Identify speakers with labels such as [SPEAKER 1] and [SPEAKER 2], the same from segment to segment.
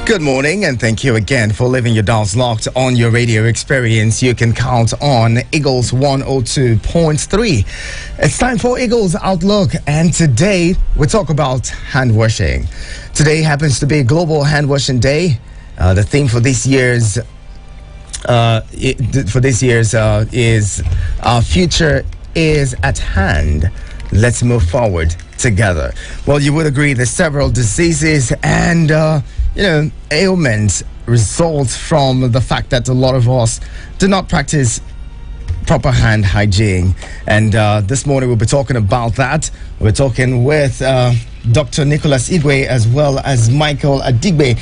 [SPEAKER 1] Good morning, and thank you again for leaving your dials locked on your radio experience. You can count on Eagles 102.3. It's time for Eagles Outlook, and today we talk about hand washing. Today happens to be Global Hand Washing Day. The theme for this year's is our future is at hand. Let's move forward together. Well, you would agree that several diseases and ailments result from the fact that a lot of us do not practice proper hand hygiene. And this morning we'll be talking about that. We're talking with Dr. Nicholas Igwe as well as Michael Adigbe,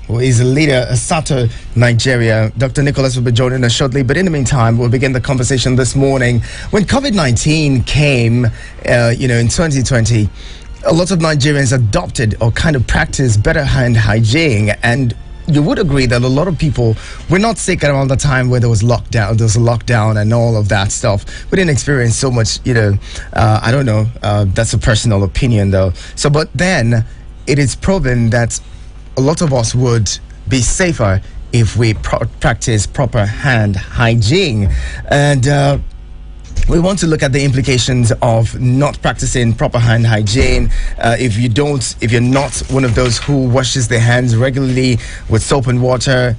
[SPEAKER 1] who is a leader of SATO Nigeria. Dr. Nicholas will be joining us shortly, but in the meantime, we'll begin the conversation this morning. When COVID-19 came, in 2020, a lot of Nigerians adopted or kind of practiced better hand hygiene, and you would agree that a lot of people were not sick around the time where there was lockdown and all of that stuff. We didn't experience so much, I don't know, that's a personal opinion though. So, but then it is proven that a lot of us would be safer if we practice proper hand hygiene. And we want to look at the implications of not practicing proper hand hygiene. If you're not one of those who washes their hands regularly with soap and water,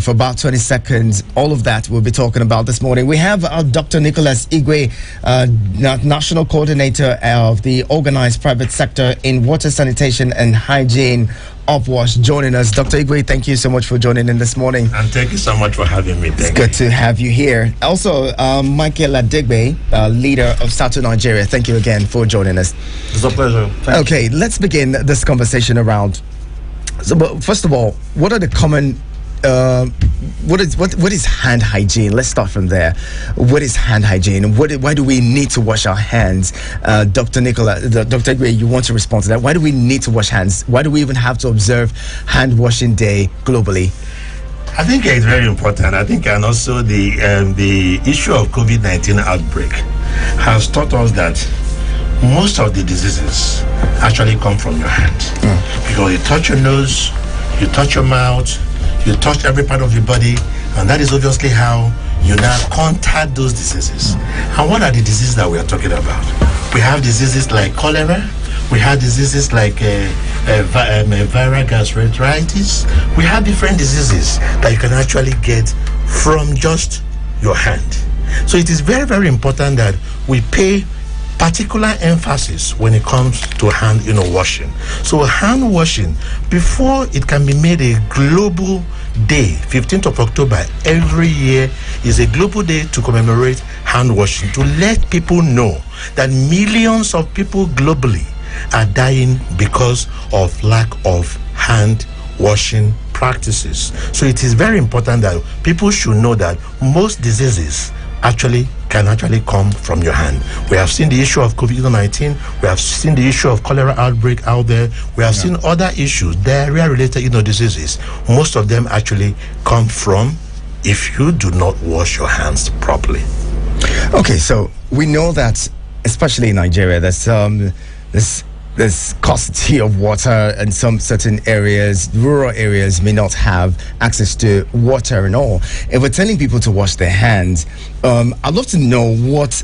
[SPEAKER 1] for about 20 seconds, all of that we'll be talking about this morning. We have Dr. Nicholas Igwe, National Coordinator of the Organized Private Sector in Water, Sanitation and Hygiene, Upwash, joining us. Dr. Igwe, thank you so much for joining in this morning.
[SPEAKER 2] And thank you so much for having me.
[SPEAKER 1] It's good to have you here. Also, Michael Adigbe, leader of SATO Nigeria. Thank you again for joining us.
[SPEAKER 2] It's a pleasure.
[SPEAKER 1] Okay, let's begin this conversation around. So, but first of all, what are the common? What is hand hygiene? Let's start from there. What is hand hygiene? Why do we need to wash our hands? Dr. Igwe, you want to respond to that? Why do we need to wash hands? Why do we even have to observe Hand Washing Day globally?
[SPEAKER 2] I think it's very important. I think, and also the issue of COVID-19 outbreak has taught us that most of the diseases actually come from your hands. Because you touch your nose, you touch your mouth, you touch every part of your body, and that is obviously how you now contact those diseases. And what are the diseases that we are talking about? We have diseases like cholera. We have diseases like viral gastroenteritis. We have different diseases that you can actually get from just your hand. So it is very, very important that we pay particular emphasis when it comes to hand washing. So hand washing, before it can be made a global day, 15th of October every year is a global day to commemorate hand washing, to let people know that millions of people globally are dying because of lack of hand washing practices. So it is very important that people should know that most diseases can actually come from your hand. We have seen the issue of COVID-19. We have seen the issue of cholera outbreak out there. We have seen other issues, diarrhea-related diseases. Most of them actually come from if you do not wash your hands properly.
[SPEAKER 1] Okay, so we know that, especially in Nigeria, there's scarcity of water, and some certain areas, rural areas, may not have access to water and all. If we're telling people to wash their hands, I'd love to know what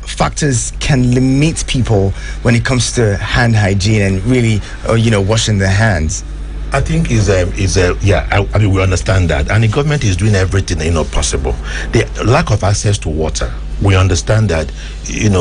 [SPEAKER 1] factors can limit people when it comes to hand hygiene and really washing their hands.
[SPEAKER 2] I think we understand that, and the government is doing everything possible. The lack of access to water, we understand that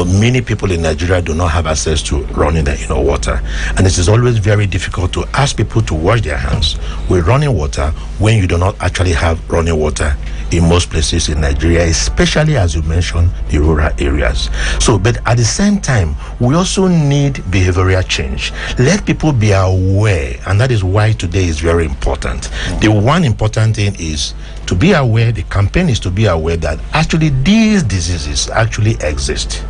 [SPEAKER 2] many people in Nigeria do not have access to running water, and it is always very difficult to ask people to wash their hands with running water when you do not actually have running water in most places in Nigeria, especially, as you mentioned, the rural areas. So, but at the same time, we also need behavioral change. Let people be aware, and that is why today is very important. The one important thing is to be aware, the campaign is to be aware that actually these diseases actually exist.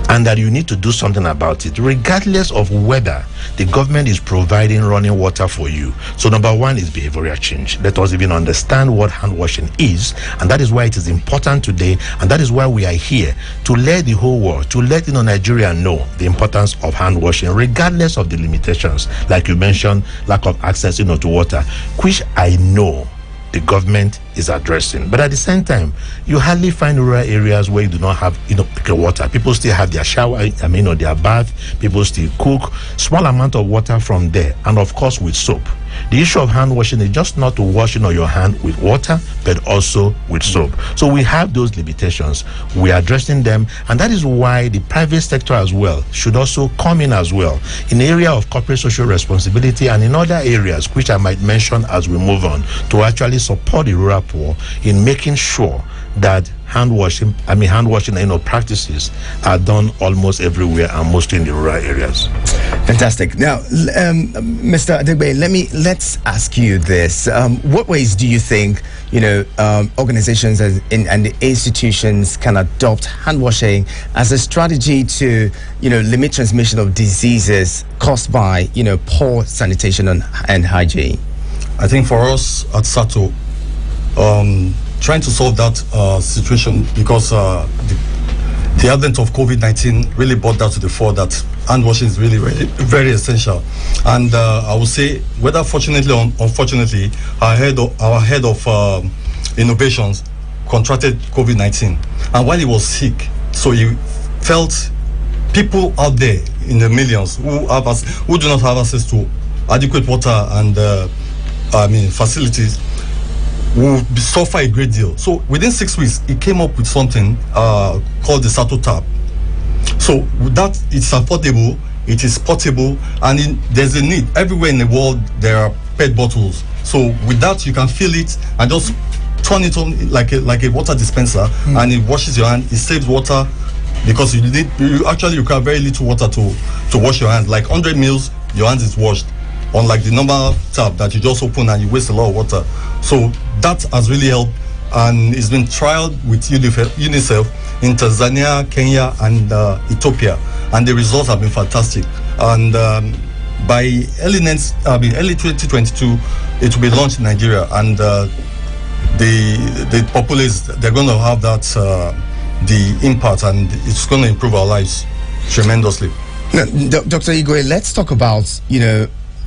[SPEAKER 2] and that you need to do something about it, regardless of whether the government is providing running water for you. So number one is behavioral change. Let us even understand what hand washing is, and that is why it is important today, and that is why we are here to let the whole world, to let Nigeria know the importance of hand washing, regardless of the limitations, like you mentioned, lack of access to water, which I know the government is addressing. But at the same time, you hardly find rural areas where you do not have water. People still have their shower, their bath. People still cook. Small amount of water from there, and of course with soap. The issue of hand washing is just not to wash your hand with water, but also with soap. So we have those limitations. We are addressing them, and that is why the private sector as well should also come in as well in the area of corporate social responsibility and in other areas which I might mention as we move on, to actually support the rural poor in making sure that hand washing practices are done almost everywhere and mostly in the rural areas.
[SPEAKER 1] Fantastic. Now, Mr. Adegbe, let's ask you this: what ways do you think organizations and the institutions can adopt hand washing as a strategy to limit transmission of diseases caused by poor sanitation and hygiene?
[SPEAKER 3] I think for us at SATO, trying to solve that situation, because the advent of COVID-19 really brought that to the fore, that hand washing is really, really very essential. And I would say, whether fortunately or unfortunately, our head of innovations contracted COVID-19, and while he was sick, so he felt people out there in the millions who do not have access to adequate water and facilities will suffer a great deal. So within 6 weeks, he came up with something called the SATO tap. So with that, it's affordable, it is portable, and there's a need. Everywhere in the world, there are PET bottles. So with that, you can fill it and just turn it on like a water dispenser, and it washes your hand. It saves water, because you actually require very little water to wash your hands. Like 100 mils, your hands is washed. Unlike the normal tap that you just open and you waste a lot of water. So that has really helped, and it's been trialed with UNICEF in Tanzania, Kenya, and Ethiopia, and the results have been fantastic. And by early 2022, it will be launched in Nigeria, and the populace, they're going to have that the impact, and it's going to improve our lives tremendously.
[SPEAKER 1] Now, Dr. Igwe, let's talk about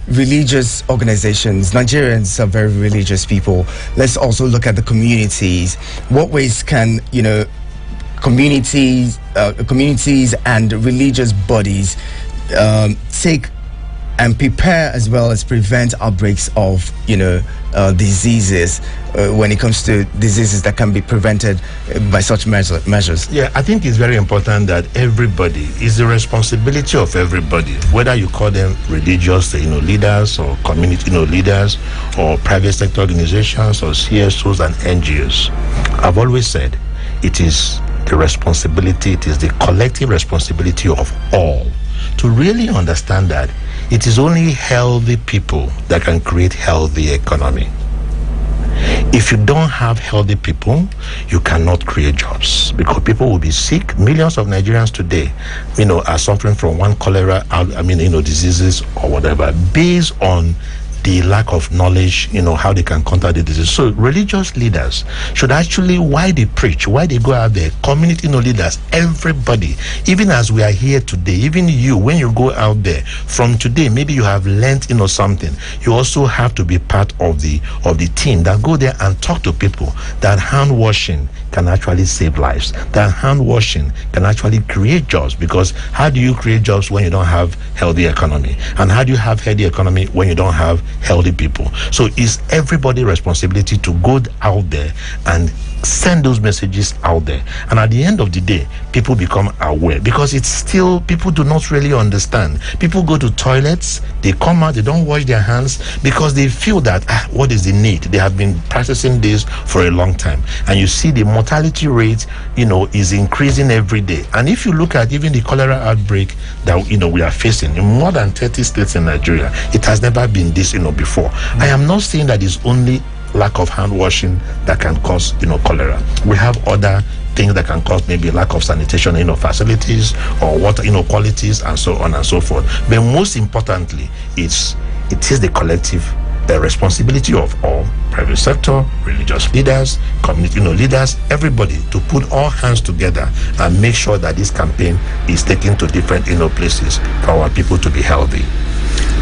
[SPEAKER 1] religious organizations. Nigerians are very religious people. Let's also look at the communities. What ways can communities and religious bodies take and prepare, as well as prevent outbreaks of diseases when it comes to diseases that can be prevented by such measures?
[SPEAKER 2] Yeah, I think it's very important that everybody, is the responsibility of everybody, whether you call them religious leaders, or community leaders, or private sector organizations, or CSOs and NGOs. I've always said it is the responsibility, it is the collective responsibility of all to really understand that it is only healthy people that can create healthy economy. If you don't have healthy people, you cannot create jobs, because people will be sick. Millions of Nigerians today, are suffering from one cholera, diseases or whatever, based on the lack of knowledge, how they can counter the disease. So religious leaders should actually, why they preach, why they go out there, community leaders, everybody, even as we are here today, even you, when you go out there, from today, maybe you have learned, something. You also have to be part of the team that go there and talk to people that hand washing can actually save lives, that hand washing can actually create jobs, because how do you create jobs when you don't have healthy economy? And how do you have healthy economy when you don't have healthy people? So it's everybody's responsibility to go out there and send those messages out there, and at the end of the day, people become aware, because it's still, people do not really understand. People go to toilets, they come out, they don't wash their hands, because they feel that what is the need? They have been practicing this for a long time, and you see the mortality rate is increasing every day. And if you look at even the cholera outbreak that we are facing in more than 30 states in Nigeria, it has never been this before. I am not saying that it's only lack of hand washing that can cause, cholera. We have other things that can cause maybe lack of sanitation, facilities or water, qualities and so on and so forth. But most importantly, it is the collective responsibility of all private sector, religious leaders, community leaders, everybody to put all hands together and make sure that this campaign is taken to different places for our people to be healthy.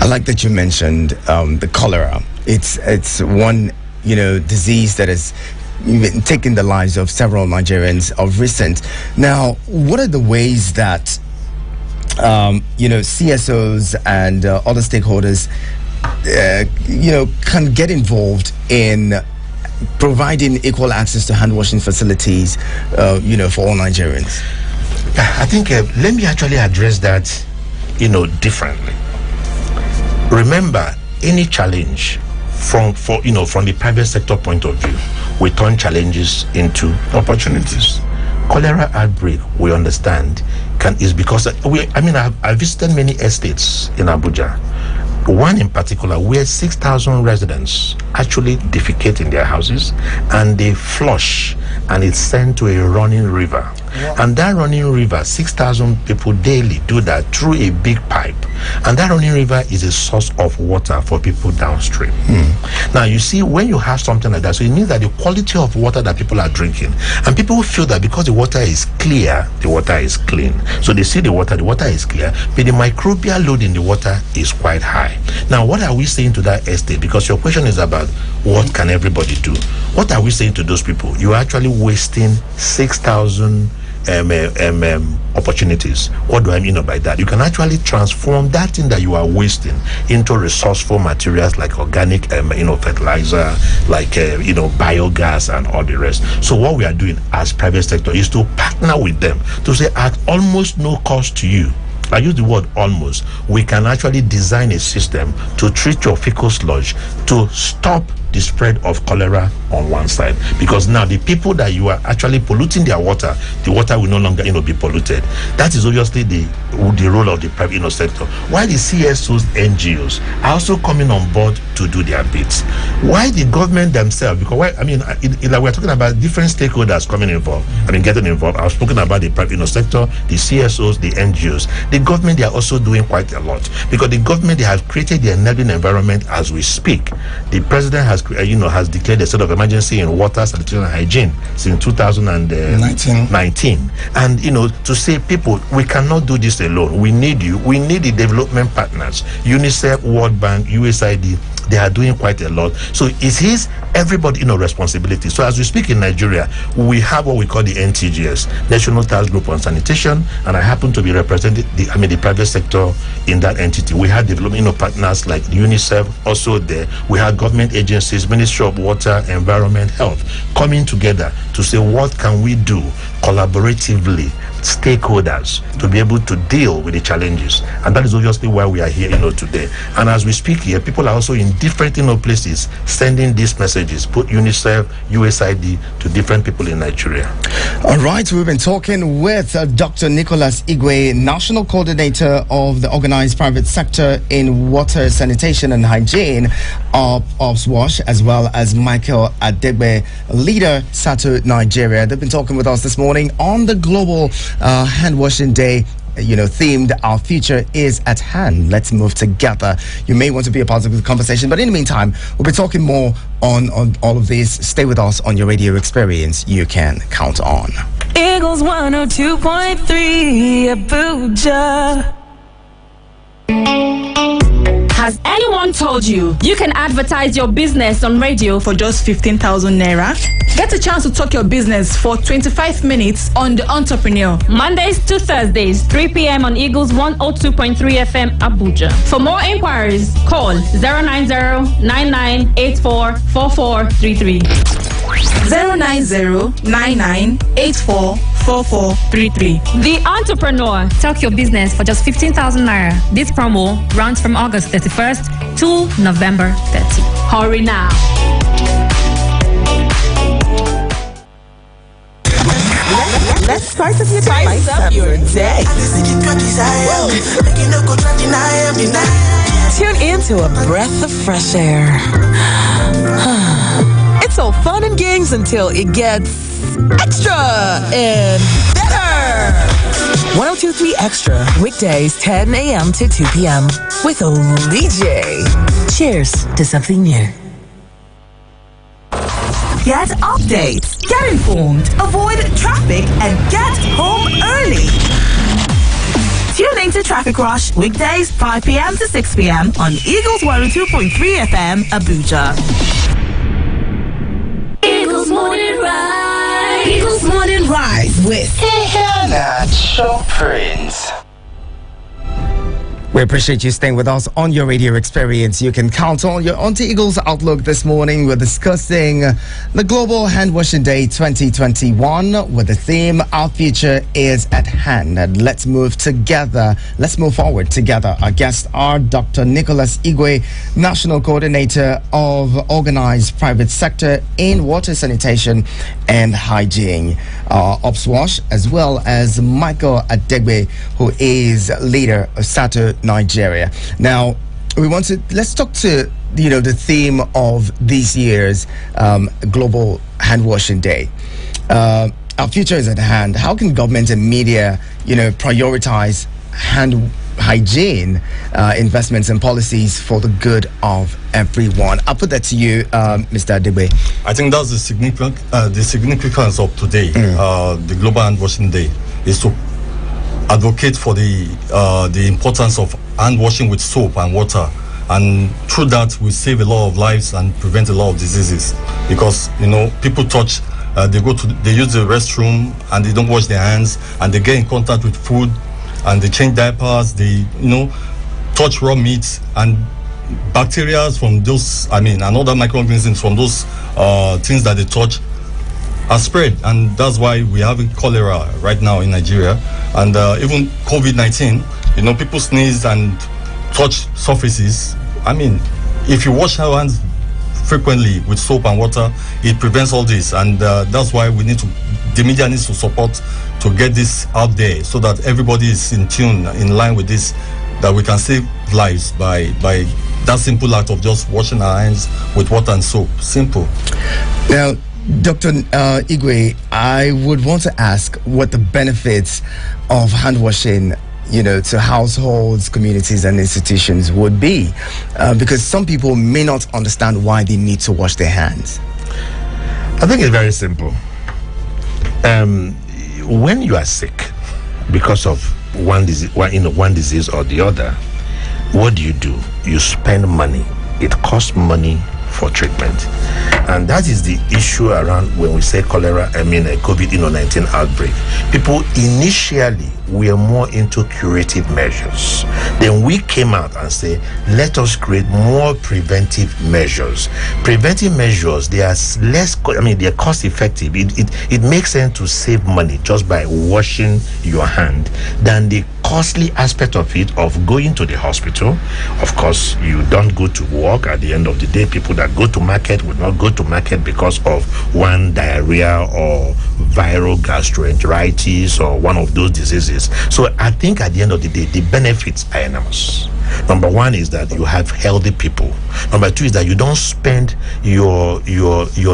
[SPEAKER 1] I like that you mentioned the cholera. It's one disease that has taken the lives of several Nigerians of recent. Now, what are the ways that CSOs and other stakeholders can get involved in providing equal access to hand washing facilities for all Nigerians?
[SPEAKER 2] I think let me actually address that differently. Remember, any challenge from the private sector point of view, we turn challenges into opportunities. Cholera outbreak, we understand, is because I visited many estates in Abuja. One in particular where 6,000 residents actually defecate in their houses and they flush and it's sent to a running river. Yeah. And that running river, 6,000 people daily do that through a big pipe. And that running river is a source of water for people downstream. Now, you see, when you have something like that, so it means that the quality of water that people are drinking, and people feel that because the water is clear, the water is clean. So they see the water is clear, but the microbial load in the water is quite high. Now, what are we saying to that estate? Because your question is about what can everybody do. What are we saying to those people? You are actually wasting 6,000 opportunities. What do I mean by that? You can actually transform that thing that you are wasting into resourceful materials like organic fertilizer, like biogas and all the rest. So what we are doing as private sector is to partner with them to say at almost no cost to you. I use the word almost. We can actually design a system to treat your fecal sludge to stop the spread of cholera on one side, because now the people that you are actually polluting their water, the water will no longer be polluted. That is obviously the role of the private sector. Why the CSOs, NGOs are also coming on board to do their bits. Why the government themselves? Because we're talking about different stakeholders getting involved. I've spoken about the private sector, the CSOs, the NGOs. The government, they are also doing quite a lot, because the government, they have created the enabling environment as we speak. The president has declared a state of emergency in water, sanitation and hygiene since 2019. And to say, people, we cannot do this alone. We need you. We need the development partners, UNICEF, World Bank, USAID. They are doing quite a lot. So it is everybody responsibility. So as we speak in Nigeria, we have what we call the NTGS, National Task Group on Sanitation, and I happen to be representing the private sector in that entity. We have development partners like UNICEF also there. We have government agencies, Ministry of Water, Environment, Health, coming together to say, what can we do collaboratively, stakeholders, to be able to deal with the challenges. And that is obviously why we are here today. And as we speak here, people are also in different places sending these messages, put UNICEF, USAID to different people in Nigeria.
[SPEAKER 1] All right, we've been talking with Dr. Nicholas Igwe, National Coordinator of the Organized Private Sector in Water, Sanitation and Hygiene of SWASH, as well as Michael Adegbe, Leader, SATO Nigeria. They've been talking with us this morning on the Global Hand Washing Day, themed Our Future is at Hand. Let's move together. You may want to be a part of the conversation, but in the meantime, we'll be talking more on all of this. Stay with us on your radio experience. You can count on
[SPEAKER 4] Eagles 102.3 Abuja. Has anyone told you you can advertise your business on radio for just 15,000 naira? Get a chance to talk your business for 25 minutes on The Entrepreneur. Mondays to Thursdays, 3 p.m. on Eagles 102.3 FM Abuja. For more inquiries, call 090-9984-4433. 090-9984-4433. The Entrepreneur.
[SPEAKER 5] Talk your business for just 15,000 naira. This promo runs from August 31st to November 30.
[SPEAKER 4] Hurry now.
[SPEAKER 6] Let's spice up your day. Tune in to a breath of fresh air. So fun and games until it gets extra and better. 102.3 Extra, weekdays 10 a.m. to 2 p.m. with J. Cheers to something new. Get updates, get informed, avoid traffic, and get home early. Tune into Traffic Rush weekdays 5 p.m. to 6 p.m. on Eagles 102.3 FM Abuja.
[SPEAKER 7] Eagles Morning Rise.
[SPEAKER 6] Eagles Morning Rise with
[SPEAKER 1] Show Prince. We appreciate you staying with us on your radio experience. You can count on your Auntie Eagles Outlook this morning. We're discussing the Global Hand Washing Day 2021 with the theme, Our Future is at Hand. And let's move together. Let's move forward together. Our guests are Dr. Nicholas Igwe, National Coordinator of Organized Private Sector in Water Sanitation and Hygiene, OpsWash, as well as Michael Adegbe, who is leader of SATO Nigeria. Now, let's talk to the theme of this year's Global Hand Washing Day. Our future is at hand. How can government and media, prioritize hand hygiene investments and policies for the good of everyone? I'll put that to you, Mr. Adegbe.
[SPEAKER 3] I think that's the significance of today. The Global Hand Washing Day is to advocate for the importance of hand washing with soap and water, and through that we save a lot of lives and prevent a lot of diseases, because people touch, they use the restroom and they don't wash their hands, and they get in contact with food and they change diapers, they touch raw meat, and bacteria from those and other microorganisms from those things that they touch are spread, and that's why we're having cholera right now in Nigeria, and even COVID-19. People sneeze and touch surfaces. If you wash your hands frequently with soap and water, it prevents all this, and that's why the media needs to support to get this out there, so that everybody is in tune, in line with this, that we can save lives by that simple act of just washing our hands with water and soap. Simple.
[SPEAKER 1] Now, Dr. Igwe, I would want to ask what the benefits of hand washing, to households, communities, and institutions would be, because some people may not understand why they need to wash their hands.
[SPEAKER 2] I think it's very simple. When you are sick because of one disease or the other, what do? You spend money. It costs money for treatment, and that is the issue around when we say cholera. A COVID-19 outbreak. People initially were more into curative measures. Then we came out and say, let us create more preventive measures. Preventive measures, they are less. They are cost effective. It makes sense to save money just by washing your hand than the costly aspect of it of going to the hospital. Of course, you don't go to work. At the end of the day, people that go to market will not go to market because of one diarrhea or viral gastroenteritis or one of those diseases. So I think at the end of the day, the benefits are enormous. Number one is that you have healthy people. Number two is that you don't spend your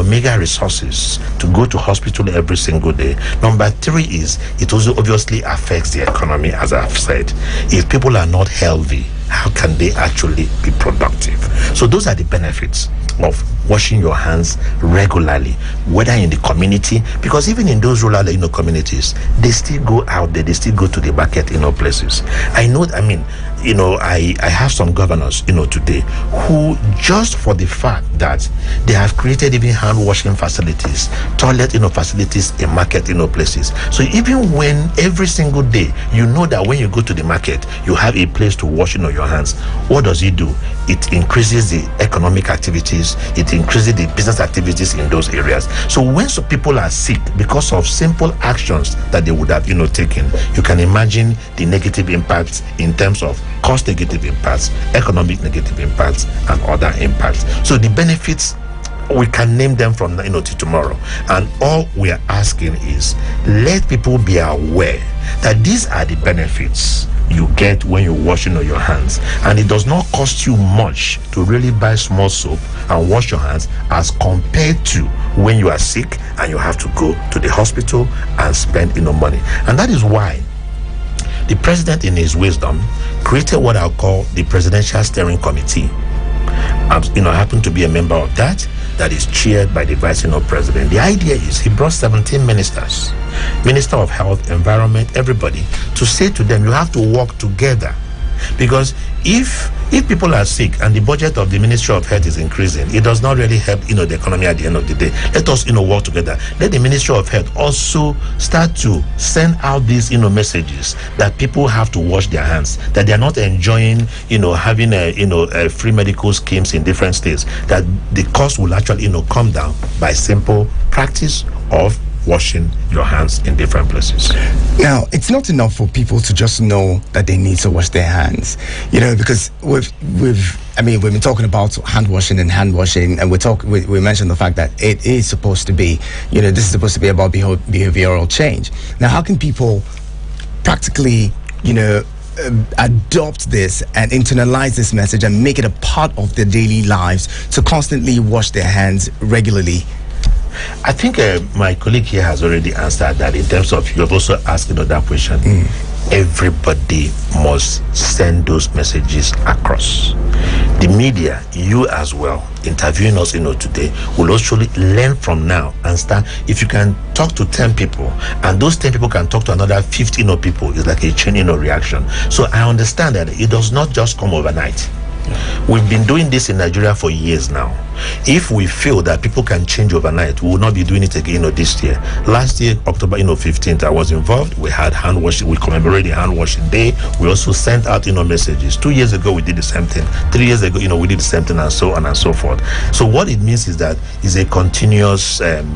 [SPEAKER 2] mega resources to go to hospital every single day. Number three is it also obviously affects the economy, as I've said. If people are not healthy, how can they actually be productive? So those are the benefits of washing your hands regularly, whether in the community, because even in those rural communities, they still go out there, they still go to the market places. I know, I have some governors today who, just for the fact that they have created even hand washing facilities, toilet facilities in market places. So even when every single day that when you go to the market you have a place to wash your hands, what does it do? It increases the economic activities, it increases the business activities in those areas. So when some people are sick because of simple actions that they would have taken, you can imagine the negative impacts in terms of cost negative impacts, economic negative impacts, and other impacts. So the benefits, we can name them from to tomorrow, and all we are asking is let people be aware that these are the benefits you get when you're washing your hands. And it does not cost you much to really buy small soap and wash your hands as compared to when you are sick and you have to go to the hospital and spend money. And that is why the president, in his wisdom, created what I'll call the Presidential Steering Committee. I happen to be a member of that is chaired by the vice president. The idea is he brought 17 ministers, Minister of Health, Environment, everybody, to say to them, you have to work together. Because if people are sick and the budget of the Ministry of Health is increasing, it does not really help the economy at the end of the day. Let us work together. Let the Ministry of Health also start to send out these messages that people have to wash their hands, that they are not enjoying having free medical schemes in different states, that the cost will actually come down by simple practice of washing your hands in different places.
[SPEAKER 1] Now, it's not enough for people to just know that they need to wash their hands, because we've been talking about hand washing, and we mentioned the fact that it is supposed to be, this is supposed to be about behavioral change. Now, how can people practically, adopt this and internalize this message and make it a part of their daily lives to constantly wash their hands regularly?
[SPEAKER 2] I think my colleague here has already answered that in terms of, you have also asked that question. Everybody must send those messages across. The media, you as well, interviewing us today, will also learn from now and start. If you can talk to 10 people and those 10 people can talk to another 15 people, it's like a chain reaction. So I understand that it does not just come overnight. We've been doing this in Nigeria for years now. If we feel that people can change overnight, we will not be doing it again this year. Last year, October 15th, I was involved. We had hand washing. We commemorated the hand washing day. We also sent out messages. 2 years ago, we did the same thing. 3 years ago, we did the same thing, and so on and so forth. So what it means is that it's a continuous action.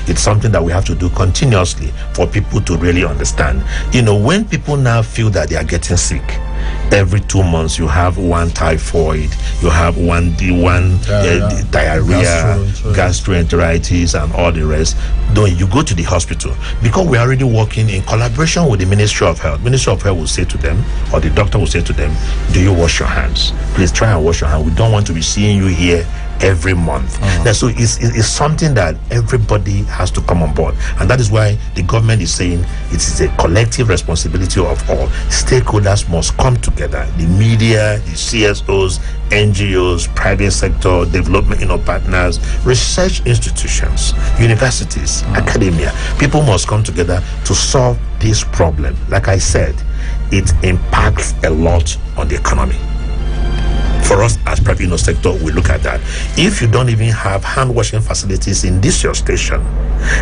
[SPEAKER 2] It's something that we have to do continuously for people to really understand. When people now feel that they are getting sick, every 2 months you have one typhoid, you have one diarrhea, gastroenteritis, and all the rest. Then you go to the hospital, because we are already working in collaboration with the Ministry of Health. Ministry of Health will say to them, or the doctor will say to them, do you wash your hands? Please try and wash your hands. We don't want to be seeing you here every month. Now, so it's something that everybody has to come on board, and that is why the government is saying it is a collective responsibility of all. Stakeholders must come together: the media, the CSOs, NGOs, private sector, development partners, research institutions, universities, academia. People must come together to solve this problem. Like I said, it impacts a lot on the economy. For us as private sector, we look at that. If you don't even have hand washing facilities in this your station,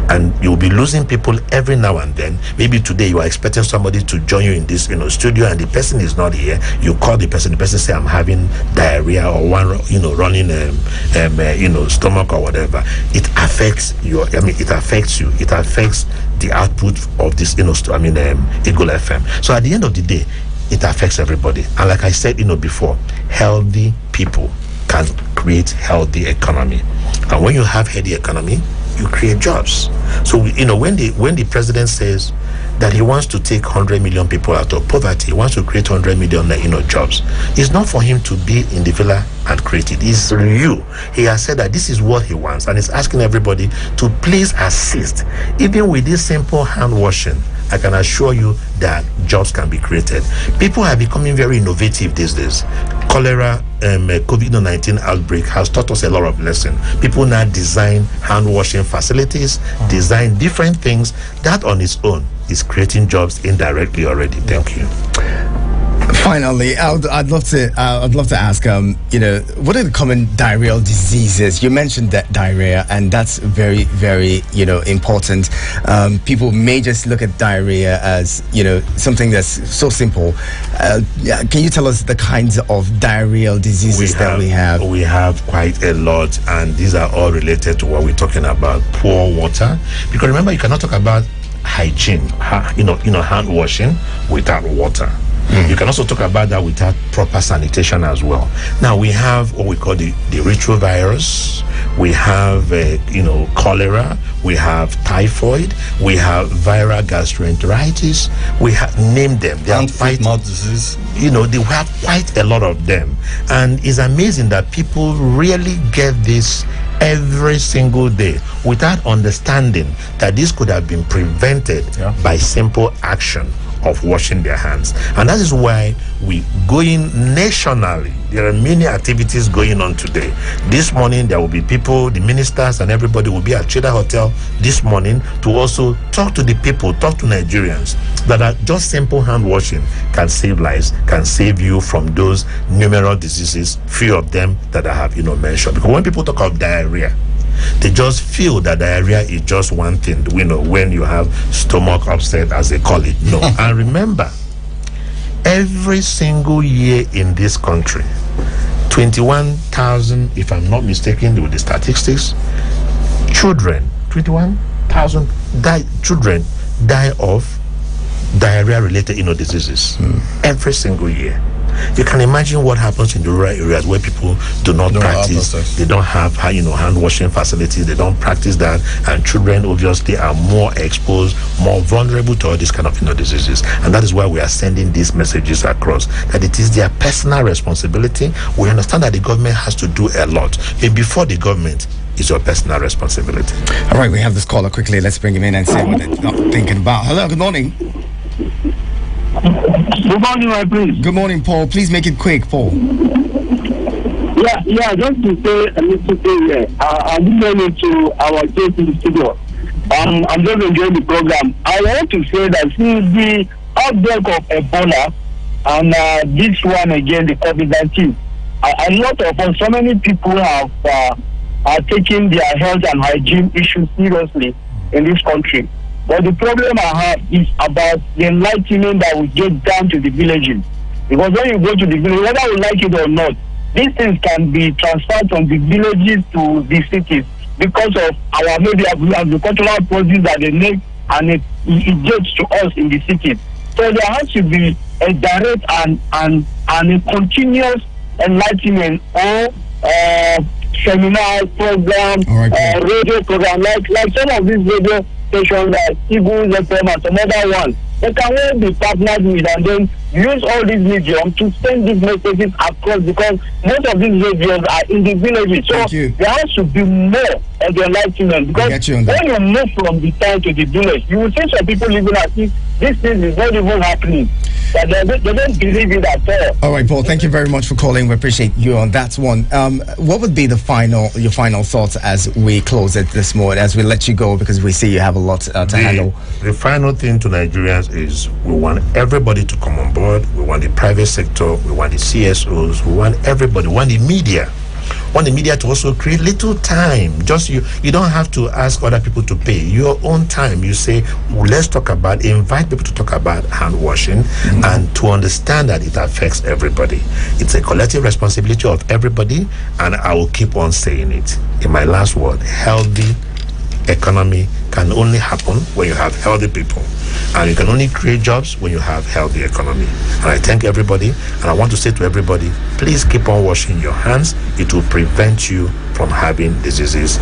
[SPEAKER 2] and you'll be losing people every now and then. Maybe today you are expecting somebody to join you in this studio, and the person is not here. You call the person say, I'm having diarrhea, or running stomach or whatever. It affects it affects you. It affects the output of this Eagle FM. So at the end of the day, it affects everybody. And like I said before, healthy people can create healthy economy. And when you have healthy economy, you create jobs. So when the president says that he wants to take 100 million people out of poverty, he wants to create 100 million jobs, it's not for him to be in the villa and create it. It's you. He has said that this is what he wants, and he's asking everybody to please assist. Even with this simple hand washing, I can assure you that jobs can be created. People are becoming very innovative these days. Cholera, COVID-19 outbreak has taught us a lot of lessons. People now design hand washing facilities, design different things. That on its own is creating jobs indirectly already. Thank you.
[SPEAKER 1] Finally, I'd love to ask, what are the common diarrheal diseases? You mentioned that diarrhea, and that's very, very, important. People may just look at diarrhea as, something that's so simple. Can you tell us the kinds of diarrheal diseases that we have?
[SPEAKER 2] We have quite a lot, and these are all related to what we're talking about: poor water. Because remember, you cannot talk about hygiene, hand washing without water. You can also talk about that without proper sanitation as well. Now we have what we call the retrovirus. We have cholera. We have typhoid. We have viral gastroenteritis. We have named them. They are quite
[SPEAKER 3] mouth disease.
[SPEAKER 2] They have quite a lot of them, and it's amazing that people really get this every single day without understanding that this could have been prevented by simple action of washing their hands. And that is why we going nationally. There are many activities going on today. This morning there will be people, the ministers and everybody will be at Cheddar Hotel this morning to also talk to the people, talk to Nigerians that just simple hand washing can save lives, can save you from those numerous diseases, few of them that I have mentioned. Because when people talk of diarrhea, they just feel that diarrhea is just one thing, when you have stomach upset, as they call it. No. And remember, every single year in this country, 21,000, if I'm not mistaken with the statistics, 21,000 children die of diarrhea-related diseases every single year. You can imagine what happens in the rural areas where people do not practice. They don't have hand washing facilities. They don't practice that, and children obviously are more exposed, more vulnerable to all these kind of diseases. And that is why we are sending these messages across, that it is their personal responsibility. We understand that the government has to do a lot, but before the government, it's your personal responsibility.
[SPEAKER 1] All right, we have this caller quickly. Let's bring him in and see what they're thinking about. Hello, good morning.
[SPEAKER 8] Good morning, my prince.
[SPEAKER 1] Good morning, Paul. Please make it quick, Paul.
[SPEAKER 8] Yeah, just to say a little thing here. I'm going to our JP studio. I'm just enjoying the program. I want to say that since the outbreak of Ebola and this one again, the COVID-19, a lot of us, so many people have are taking their health and hygiene issues seriously in this country. But the problem I have is about the enlightenment that we get down to the villages. Because when you go to the village, whether we like it or not, these things can be transferred from the villages to the cities because of our maybe agricultural produce that they make, and it gets to us in the cities. So there has to be a direct and a continuous enlightenment or seminar program, radio program, like some of these radio stations like Eagles FM and some other ones. They can all be partnered with and then use all these mediums to send these messages across, because most of these radios are in the villages. So there has to be more of the enlightenment, because when you move from the town to the village, you will see some people living as if this thing is not even happening. But they don't believe it at all.
[SPEAKER 1] All right, Paul, thank you very much for calling. We appreciate you on that one. What would be your final thoughts as we close it this morning, as we let you go, because we see you have a lot to handle?
[SPEAKER 2] The final thing to Nigerians is we want everybody to come on board. We want the private sector, we want the CSOs, we want everybody, we want the media. Want the media to also create little time. Just you don't have to ask other people to pay. Your own time. You say, well, let's talk about, invite people to talk about hand washing, and to understand that it affects everybody. It's a collective responsibility of everybody, and I will keep on saying it. In my last word, healthy economy can only happen when you have healthy people, and you can only create jobs when you have healthy economy. And I thank everybody, and I want to say to everybody, please keep on washing your hands. It will prevent you from having diseases.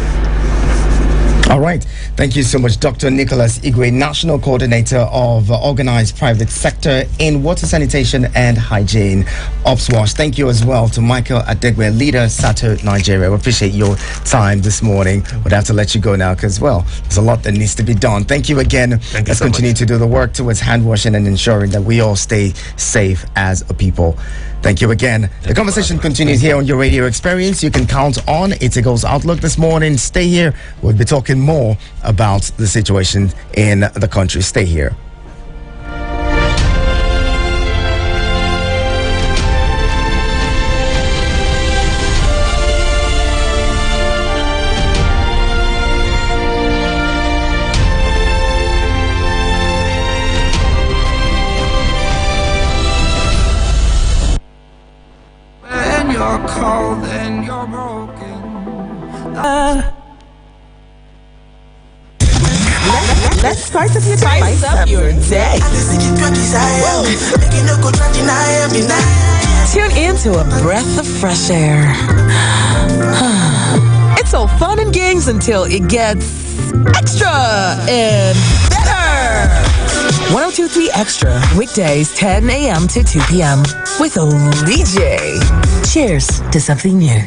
[SPEAKER 1] All right. Thank you so much, Dr. Nicholas Igwe, National Coordinator of Organized Private Sector in Water Sanitation and Hygiene, OpsWash. Thank you as well to Michael Adegwe, Leader, SATO Nigeria. We appreciate your time this morning. We'd have to let you go now because, well, there's a lot that needs to be done. Thank you again. Let's continue to do the work towards hand washing and ensuring that we all stay safe as a people. Thank you again. The conversation continues here on your radio experience. You can count on It Goes Outlook this morning. Stay here. We'll be talking more about the situation in the country. Stay here.
[SPEAKER 9] Cold and you're broken.
[SPEAKER 6] Let's spice up your day. Tune into a breath of fresh air. It's all fun and games until it gets extra and better. 102.3 Extra, weekdays 10 a.m. to 2 p.m. with Oli J. Cheers to something new.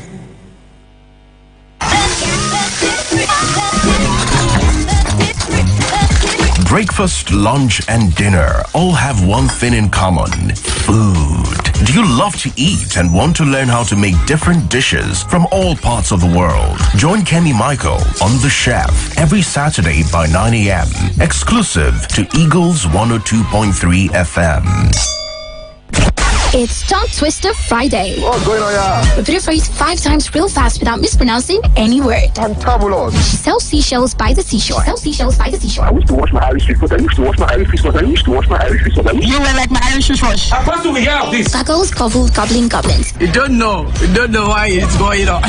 [SPEAKER 10] Breakfast, lunch, and dinner all have one thing in common: food. Do you love to eat and want to learn how to make different dishes from all parts of the world? Join Kenny Michael on The Chef every Saturday by 9 a.m. exclusive to Eagles 102.3 FM.
[SPEAKER 11] It's Tongue Twister Friday.
[SPEAKER 12] What's going on, yeah?
[SPEAKER 11] Repeat a phrase 5 times real fast without mispronouncing any word.
[SPEAKER 12] Fantabulous.
[SPEAKER 11] She sells seashells by the seashore.
[SPEAKER 12] I used to wash my Irish fish, but I used to wash my Irish fish, but I used to wash my Irish fish, but I used to...
[SPEAKER 11] You were like my Irish fish wash.
[SPEAKER 12] How fast do we have this?
[SPEAKER 11] Goggles, gobble, gobbling, goblins.
[SPEAKER 12] You don't know why it's going on.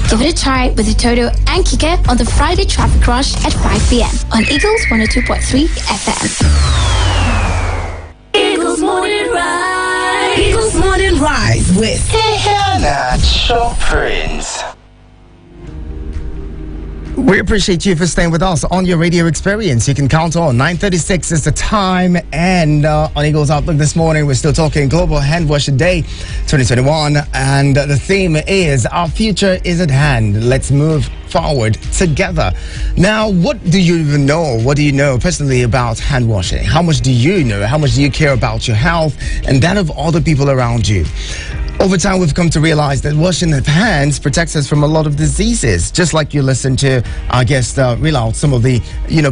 [SPEAKER 11] Give it a try with the Toto and Kike on the Friday Traffic Rush at 5 p.m. on Eagles 102.3 FM.
[SPEAKER 7] Eagles Morning Rise.
[SPEAKER 6] Eagles Morning Rise with
[SPEAKER 1] Hannah Prince. We appreciate you for staying with us on your radio experience. You can count on 9:36 is the time, and on Eagles Outlook this morning, we're still talking Global Hand Wash Day 2021, and the theme is Our Future is at Hand. Let's move forward together. Now, what do you even know? What do you know personally about hand washing? How much do you know? How much do you care about your health and that of other people around you? Over time, we've come to realize that washing of hands protects us from a lot of diseases. Just like you listened to our guest reel out some of the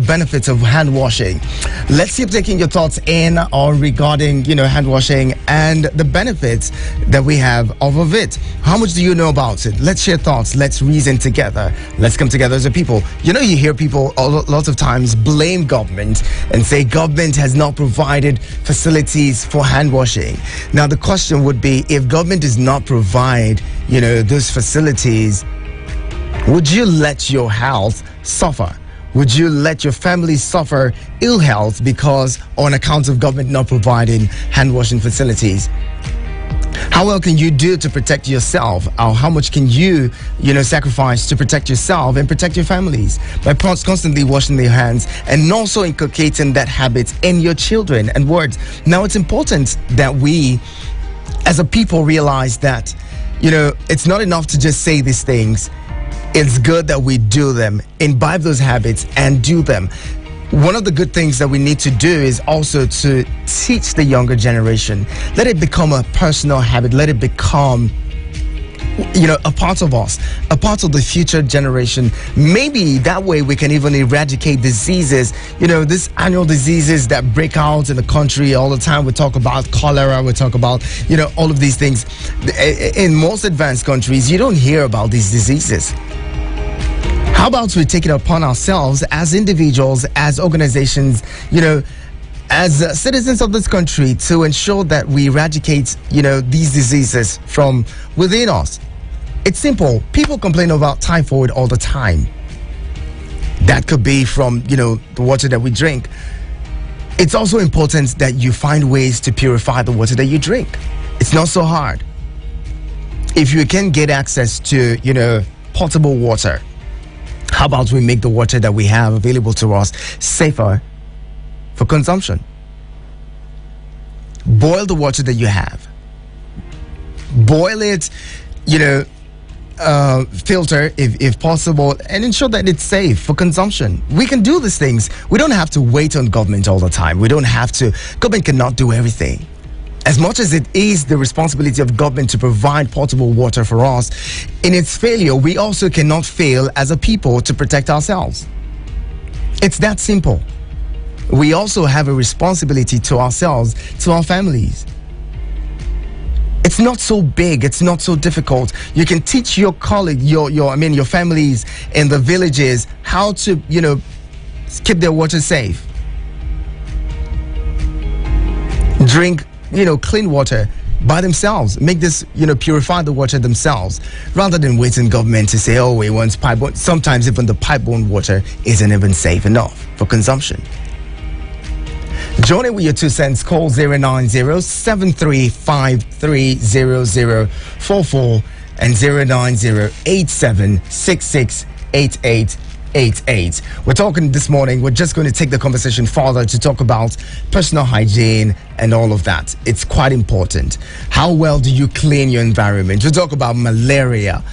[SPEAKER 1] benefits of hand washing. Let's keep taking your thoughts in on regarding hand washing and the benefits that we have of it. How much do you know about it? Let's share thoughts. Let's reason together. Let's come together as a people. You hear people lots of times blame government and say government has not provided facilities for hand washing. Now the question would be, if government does not provide those facilities, would you let your health suffer? Would you let your family suffer ill health because on account of government not providing hand washing facilities? How well can you do to protect yourself? Or how much can you sacrifice to protect yourself and protect your families by constantly washing their hands and also inculcating that habit in your children and words? Now, it's important that we as a people realize that it's not enough to just say these things. It's good that we do them, imbibe those habits and do them. One of the good things that we need to do is also to teach the younger generation. Let it become a personal habit. Let it become a part of us, a part of the future generation. Maybe that way we can even eradicate diseases, these annual diseases that break out in the country all the time. We talk about cholera, we talk about, all of these things. In most advanced countries, you don't hear about these diseases. How about we take it upon ourselves as individuals, as organizations, as citizens of this country to ensure that we eradicate, these diseases from within us. It's simple. People complain about typhoid all the time. That could be from, the water that we drink. It's also important that you find ways to purify the water that you drink. It's not so hard. If you can get access to, potable water, how about we make the water that we have available to us safer for consumption? Boil the water that you have. Boil it, filter if possible, and ensure that it's safe for consumption. We can do these things. We don't have to wait on government all the time. Government cannot do everything. As much as it is the responsibility of government to provide potable water for us, in its failure, we also cannot fail as a people to protect ourselves. It's that simple. We also have a responsibility to ourselves, to our families. It's not so big. It's not so difficult. You can teach your colleague, your families in the villages how to, keep their water safe. Drink, clean water by themselves. Make this, purify the water themselves, rather than waiting government to say, oh, we want pipe. Sometimes even the pipe-borne water isn't even safe enough for consumption. Join in with your 2 cents. Call 090-7353-0044 and 090-8766-8888. We're talking this morning. We're just going to take the conversation further to talk about personal hygiene and all of that. It's quite important. How well do you clean your environment? You talk about malaria.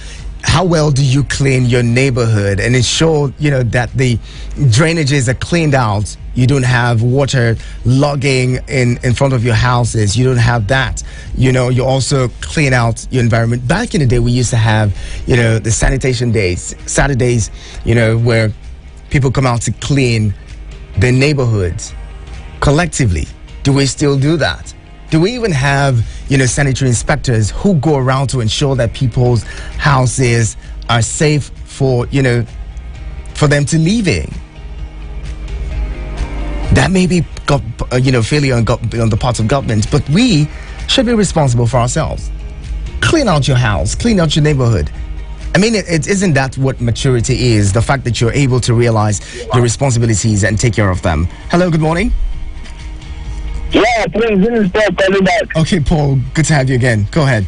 [SPEAKER 1] How well do you clean your neighborhood and ensure, that the drainages are cleaned out? You don't have water logging in front of your houses. You don't have that. You also clean out your environment. Back in the day, we used to have, the sanitation days, Saturdays, where people come out to clean their neighborhoods collectively. Do we still do that? Do we even have, sanitary inspectors who go around to ensure that people's houses are safe for them to live in? That may be, failure on the part of government, but we should be responsible for ourselves. Clean out your house, clean out your neighborhood. I mean, it isn't that what maturity is? The fact that you're able to realize your responsibilities and take care of them. Hello, good morning.
[SPEAKER 8] Yeah, please, this is Paul calling back.
[SPEAKER 1] Okay, Paul, good to have you again. Go ahead.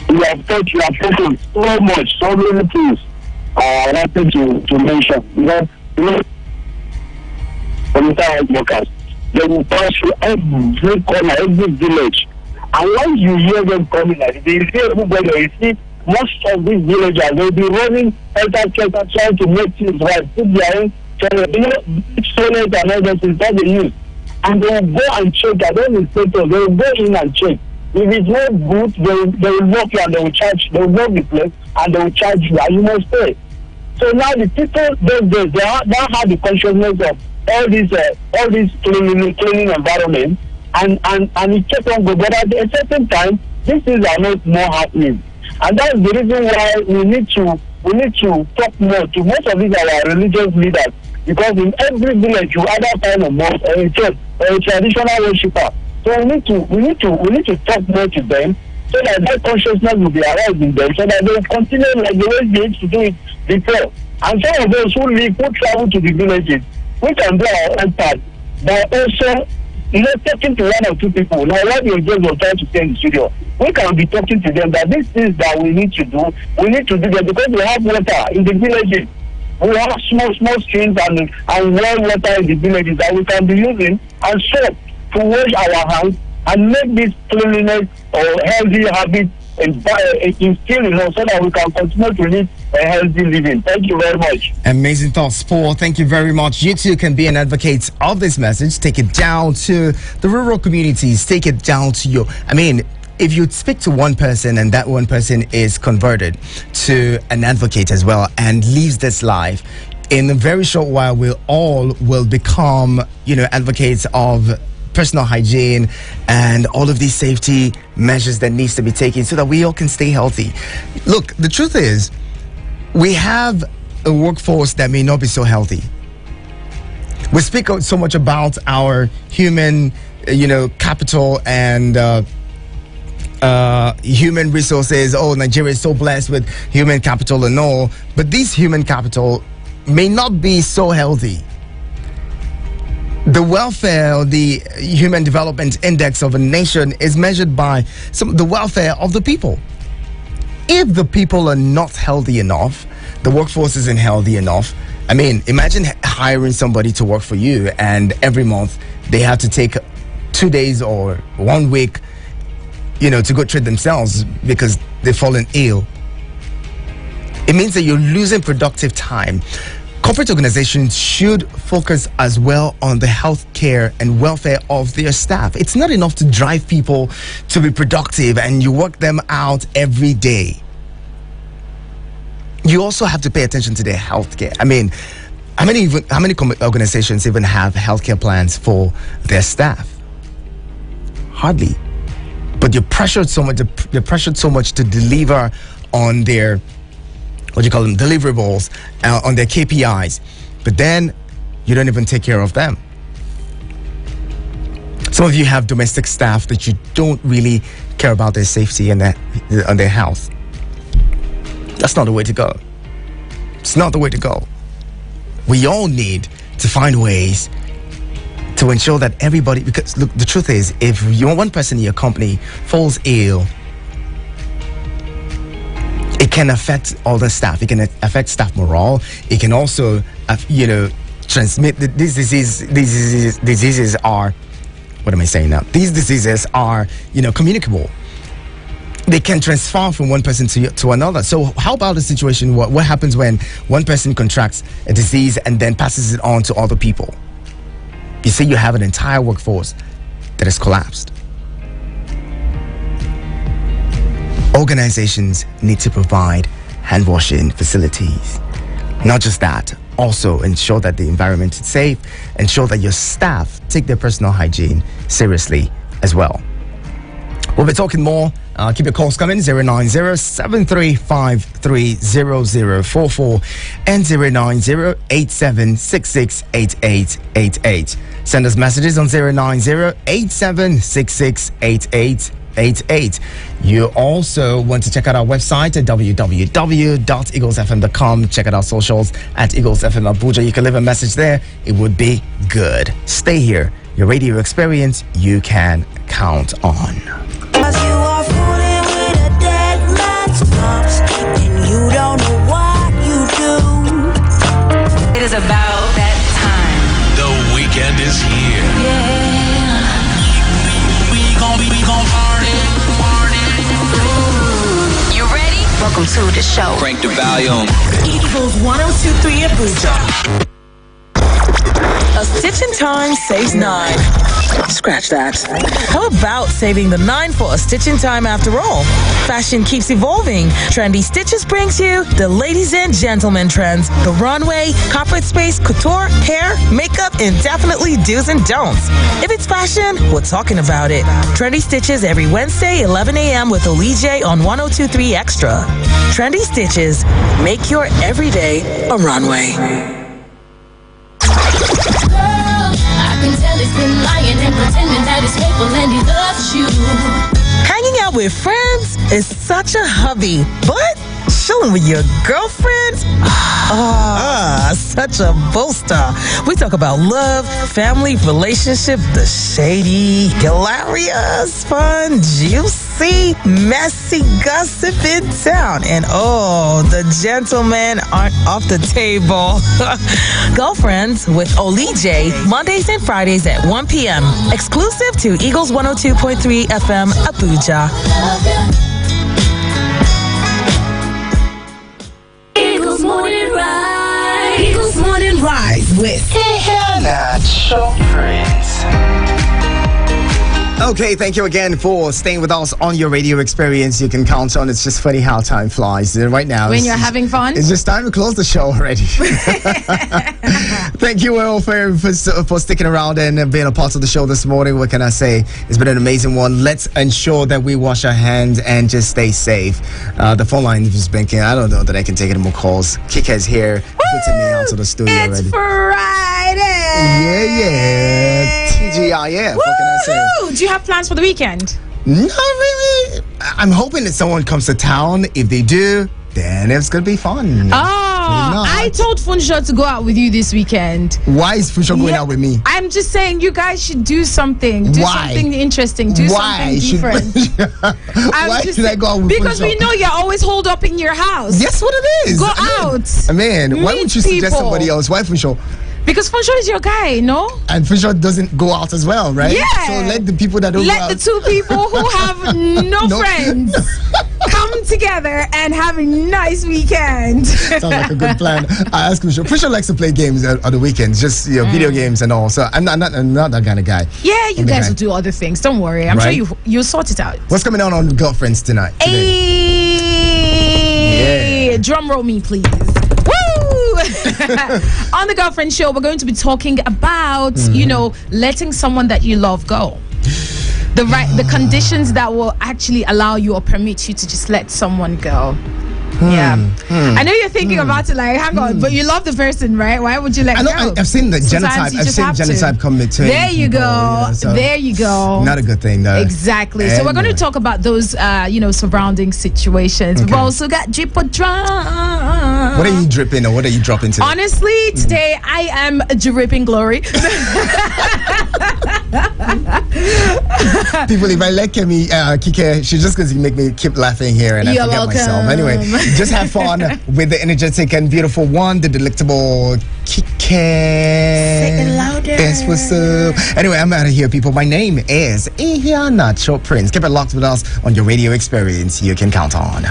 [SPEAKER 8] You have spoken so much, so many things I wanted to mention. Health workers, they will pass through every corner, every village. And when you hear them coming like this, you see everybody, you see most of these villagers, they'll be running health trying to make things right, put their own toilet and everything that they use. And they will go and check. I don't inspect them. They will go in and check. If it's not good, they will knock you and they will charge. They will knock the place and they will charge you and you must pay. So now the people they now have the consciousness of all this cleaning environment and it kept on going. But at a certain time, these things are not more happening. And that's the reason why we need to talk more to most of these our religious leaders. Because in every village you either find a mosque or a church or a traditional worshipper. So we need to talk more to them so that consciousness will be aroused in them, so that they will continue like the way they used to do it before. And some of those who travel to the villages, we can do our own part by also talking to one or two people. Now what you just were trying to say in the studio, we can be talking to them that these things that we need to do them because we have water in the villages. We have small streams and well water in the villages that we can be using and soap to wash our hands and make this cleanliness or healthy habit instilled in us so that we can continue to live a healthy living. Thank you very much.
[SPEAKER 1] Amazing thoughts, Paul. Thank you very much. You too can be an advocate of this message. Take it down to the rural communities. Take it down to if you speak to one person and that one person is converted to an advocate as well and lives this life, in a very short while we all will become, advocates of personal hygiene and all of these safety measures that needs to be taken so that we all can stay healthy. Look, the truth is, we have a workforce that may not be so healthy. We speak so much about our human, capital and human resources. Oh, Nigeria is so blessed with human capital and all, but this human capital may not be so healthy. The welfare, the human development index of a nation is measured by the welfare of the people. If the people are not healthy enough, the workforce isn't healthy enough. I mean, imagine hiring somebody to work for you and every month they have to take 2 days or 1 week, to go treat themselves because they've fallen ill. It means that you're losing productive time. Corporate organizations should focus as well on the health care and welfare of their staff. It's not enough to drive people to be productive and you work them out every day. You also have to pay attention to their health care. I mean, how many organizations even have healthcare plans for their staff? Hardly. But you're pressured so much to deliver on their deliverables, on their KPIs, but then you don't even take care of them. Some of you have domestic staff that you don't really care about their safety and their health. That's not the way to go. It's not the way to go. We all need to find ways to ensure that everybody, because look, the truth is, if one person in your company falls ill, it can affect all the staff. It can affect staff morale. It can also, transmit these diseases are, what am I saying now? These diseases are, communicable. They can transfer from one person to another. So how about the situation? What happens when one person contracts a disease and then passes it on to other people? You see, you have an entire workforce that has collapsed. Organizations need to provide hand washing facilities. Not just that, also ensure that the environment is safe, ensure that your staff take their personal hygiene seriously as well. We'll be talking more. Keep your calls coming, 090-7353-0044 and 090-8766-8888. Send us messages on 090-8766-8888. You also want to check out our website at www.eaglesfm.com. Check out our socials at Eagles FM Abuja. You can leave a message there. It would be good. Stay here. Your radio experience you can count on.
[SPEAKER 13] You don't know what you do. It is about that time.
[SPEAKER 10] The weekend is here.
[SPEAKER 13] Yeah. We gon' party. You ready? Welcome to the show.
[SPEAKER 14] Crank the volume.
[SPEAKER 6] Eagles 102.3 Abuja. A stitch in time saves 9. Scratch that. How about saving the 9 for a stitch in time after all? Fashion keeps evolving. Trendy Stitches brings you the ladies and gentlemen trends, the runway, corporate space, couture, hair, makeup, and definitely do's and don'ts. If it's fashion, we're talking about it. Trendy Stitches every Wednesday, 11 a.m. with Olije on 102.3 Extra. Trendy Stitches, make your everyday a runway.
[SPEAKER 7] I can tell he's been lying and pretending that he's faithful and he loves you.
[SPEAKER 6] Hanging out with friends is such a hobby, but chilling with your girlfriends, such a booster. We talk about love, family, relationship, the shady, hilarious, fun, juicy, messy gossip in town. And the gentlemen aren't off the table. Girlfriends with Olije, Mondays and Fridays at 1 p.m. Exclusive to Eagles 102.3 FM, Abuja.
[SPEAKER 7] Eagles Morning Rise.
[SPEAKER 6] Eagles Morning Rise with
[SPEAKER 1] Hannah Prince. Okay, thank you again for staying with us on your radio experience. You can count on. It's just funny how time flies. Right now,
[SPEAKER 4] when you're having fun,
[SPEAKER 1] it's just time to close the show already. Thank you all for sticking around and being a part of the show this morning. What can I say? It's been an amazing one. Let's ensure that we wash our hands and just stay safe. The phone line is blinking. I don't know that I can take any more calls. Kika's here, putting me out to the studio
[SPEAKER 4] it's
[SPEAKER 1] already.
[SPEAKER 4] Friday.
[SPEAKER 1] Yeah. TGIF. What can I say?
[SPEAKER 4] Do you have plans for the weekend?
[SPEAKER 1] Not really. I'm hoping that someone comes to town. If they do, then it's gonna be fun.
[SPEAKER 4] I told Funsho to go out with you this weekend.
[SPEAKER 1] Why is Funsho going out with me?
[SPEAKER 4] I'm just saying you guys should do something. Do something interesting. Do something different.
[SPEAKER 1] Why should I go out with
[SPEAKER 4] Because
[SPEAKER 1] Funsho?
[SPEAKER 4] we know you're always holed up in your house.
[SPEAKER 1] Guess what it is?
[SPEAKER 4] Go out.
[SPEAKER 1] Man, why would you suggest somebody else? Why Funsho?
[SPEAKER 4] Because Funsho is your guy, no?
[SPEAKER 1] And Funsho doesn't go out as well, right?
[SPEAKER 4] Yeah.
[SPEAKER 1] So let the people that don't go out.
[SPEAKER 4] Let the two people who have no friends come together and have a nice weekend.
[SPEAKER 1] Sounds like a good plan. I ask Funsho. Funsho likes to play games on the weekends, just video games and all. So I'm not that kind of guy.
[SPEAKER 4] Yeah, you guys will do other things. Don't worry. I'm sure you'll sort it out.
[SPEAKER 1] What's coming on Girlfriends today?
[SPEAKER 4] Hey, drum roll me, please. On the Girlfriend Show, we're going to be talking about, letting someone that you love go. The conditions that will actually allow you or permit you to just let someone go. I know you're thinking about it like, hang on, but you love the person, right? Why would you let go?
[SPEAKER 1] I've seen the genotype. I've seen genotype come between.
[SPEAKER 4] There you go. There you go.
[SPEAKER 1] Not a good thing, though.
[SPEAKER 4] Exactly. So we're going to talk about those, surrounding situations.
[SPEAKER 1] Okay.
[SPEAKER 4] We've also got drip or drop.
[SPEAKER 1] What are you dripping or what are you dropping today?
[SPEAKER 4] Honestly, today I am dripping glory.
[SPEAKER 1] People, if I let Kike, she's just going to make me keep laughing here and I
[SPEAKER 4] You're
[SPEAKER 1] forget
[SPEAKER 4] welcome.
[SPEAKER 1] myself. Anyway, just have fun with the energetic and beautiful one, the delectable Kike.
[SPEAKER 4] Say it louder.
[SPEAKER 1] That's what's up. Anyway, I'm out of here, people. My name is Ihia Nacho Prince. Keep it locked with us on your radio experience you can count on.